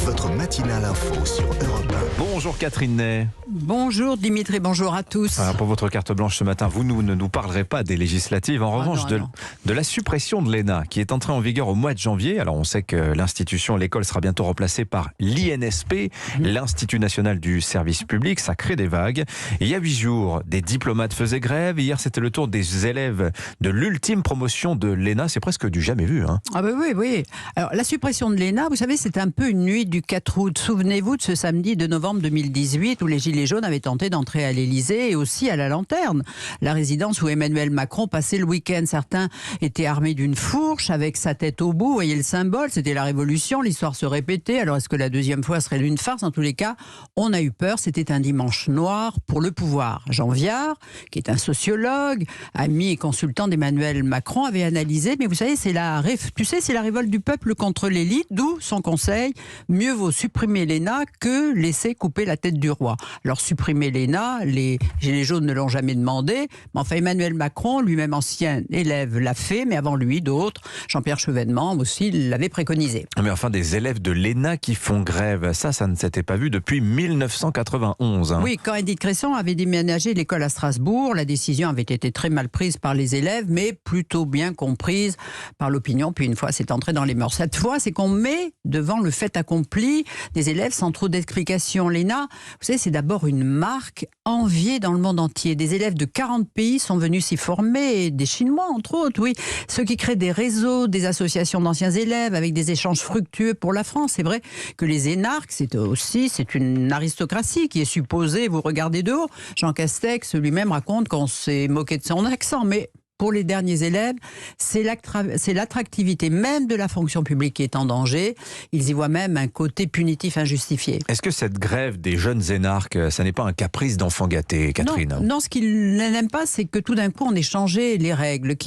votre matinale info sur Europe 1. Bonjour Catherine Ney. Bonjour Dimitri, bonjour à tous. Pour votre carte blanche ce matin, vous ne nous parlerez pas des législatives. En revanche, de la suppression de l'ENA qui est entrée en vigueur au mois de janvier. Alors on sait que l'institution, l'école sera bientôt remplacée par l'INSP, l'Institut National du Service Public. Ça crée des vagues. Et il y a 8 jours, des diplomates faisaient grève. Hier, c'était le tour des élèves de l'ultime promotion de l'ENA. C'est presque du jamais vu. Ah ben oui. Alors la suppression de l'ENA, vous savez, c'est un peu une nuit du 4 août. Souvenez-vous de ce samedi de novembre 2018 où les Gilets jaunes avaient tenté d'entrer à l'Élysée et aussi à la Lanterne, la résidence où Emmanuel Macron passait le week-end. Certains étaient armés d'une fourche avec sa tête au bout. Vous voyez le symbole, c'était la Révolution. L'histoire se répétait. Alors est-ce que la deuxième fois serait une farce? En tous les cas, on a eu peur. C'était un dimanche noir pour le pouvoir. Jean Viard, qui est un sociologue, ami et consultant d'Emmanuel Macron, avait analysé. Mais vous savez, c'est la révolte du peuple contre l'élite, d'où son conseil: mieux vaut supprimer l'ENA que laisser couper la tête du roi. Alors supprimer l'ENA, les Gilets jaunes ne l'ont jamais demandé, mais enfin Emmanuel Macron, lui-même ancien élève, l'a fait, mais avant lui, d'autres, Jean-Pierre Chevènement aussi, l'avait préconisé. Mais enfin, des élèves de l'ENA qui font grève, ça ne s'était pas vu depuis 1991. Oui, quand Edith Cresson avait déménagé l'école à Strasbourg, la décision avait été très mal prise par les élèves, mais plutôt bien comprise par l'opinion. Puis une fois, c'est entré dans les mœurs. Cette fois, c'est qu'on met devant le fait accompli des élèves sans trop d'explications. L'ENA, vous savez, c'est d'abord une marque enviée dans le monde entier. Des élèves de 40 pays sont venus s'y former, des Chinois entre autres, oui. Ceux qui créent des réseaux, des associations d'anciens élèves avec des échanges fructueux pour la France. C'est vrai que les énarques, c'est une aristocratie qui est supposée vous regarder de haut. Jean Castex lui-même raconte qu'on s'est moqué de son accent, mais pour les derniers élèves, c'est l'attractivité même de la fonction publique qui est en danger. Ils y voient même un côté punitif injustifié. Est-ce que cette grève des jeunes énarques, ça n'est pas un caprice d'enfant gâté, Catherine? Non, ce qu'ils n'aiment pas, c'est que tout d'un coup, on ait changé les règles.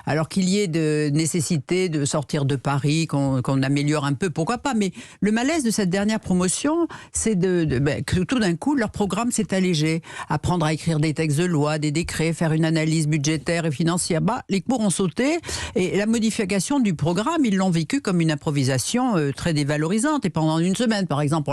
Alors qu'il y ait de nécessité de sortir de Paris, qu'on améliore un peu, pourquoi pas. Mais le malaise de cette dernière promotion, c'est que tout d'un coup, leur programme s'est allégé. Apprendre à écrire des textes de loi, des décrets, faire une analyse budgétaire et financière. Les cours ont sauté et la modification du programme, ils l'ont vécu comme une improvisation très dévalorisante. Et pendant une semaine, par exemple,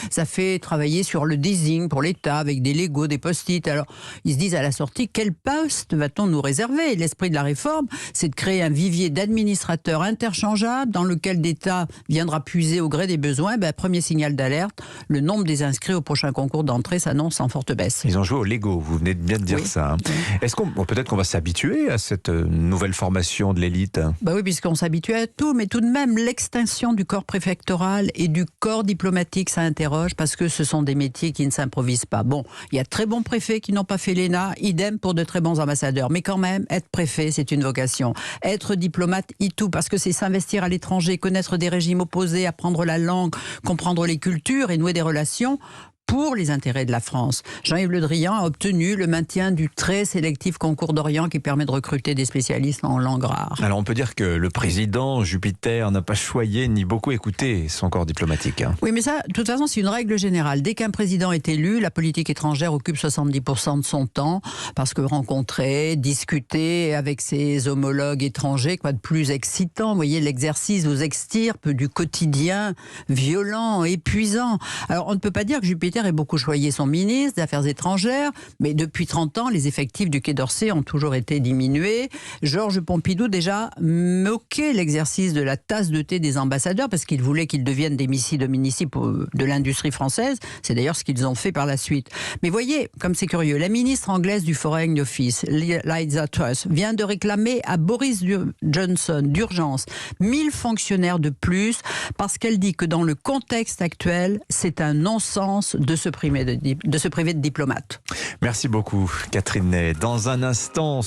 ça fait travailler sur le design pour l'État avec des Legos, des post-it. Alors, ils se disent à la sortie, quel poste va-t-on nous réserver? L'esprit de la réforme, c'est de créer un vivier d'administrateurs interchangeables dans lequel l'État viendra puiser au gré des besoins. Premier signal d'alerte, le nombre des inscrits au prochain concours d'entrée s'annonce en forte baisse. Ils ont joué au Lego, vous venez de bien de dire ça. Est-ce peut-être qu'on va s'habituer à cette nouvelle formation de l'élite? Oui, puisqu'on s'habitue à tout, mais tout de même, l'extinction du corps préfectoral et du corps diplomatique, ça interroge, parce que ce sont des métiers qui ne s'improvisent pas. Bon, il y a de très bons préfets qui n'ont pas fait l'ENA, idem pour de très bons ambassadeurs. Mais quand même, être préfet, c'est une vocation. Être diplomate, tout, parce que c'est s'investir à l'étranger, connaître des régimes opposés, apprendre la langue, comprendre les cultures et nouer des relations pour les intérêts de la France. Jean-Yves Le Drian a obtenu le maintien du très sélectif concours d'Orient qui permet de recruter des spécialistes en langue rare. Alors on peut dire que le président Jupiter n'a pas choyé ni beaucoup écouté son corps diplomatique. Oui, mais ça, de toute façon, c'est une règle générale. Dès qu'un président est élu, la politique étrangère occupe 70% de son temps, parce que rencontrer, discuter avec ses homologues étrangers, quoi de plus excitant. Vous voyez, l'exercice vous extirpe du quotidien violent, épuisant. Alors on ne peut pas dire que Jupiter ait beaucoup choyé son ministre des Affaires étrangères, mais depuis 30 ans, les effectifs du Quai d'Orsay ont toujours été diminués. Georges Pompidou déjà moquait l'exercice de la tasse de thé des ambassadeurs parce qu'il voulait qu'ils deviennent des missi dominici de l'industrie française. C'est d'ailleurs ce qu'ils ont fait par la suite. Mais voyez, comme c'est curieux, la ministre anglaise du Foreign Office, Liza Truss, vient de réclamer à Boris Johnson d'urgence 1000 fonctionnaires de plus parce qu'elle dit que dans le contexte actuel, c'est un non-sens de se priver de diplomates. Merci beaucoup, Catherine Ney. Dans un instant,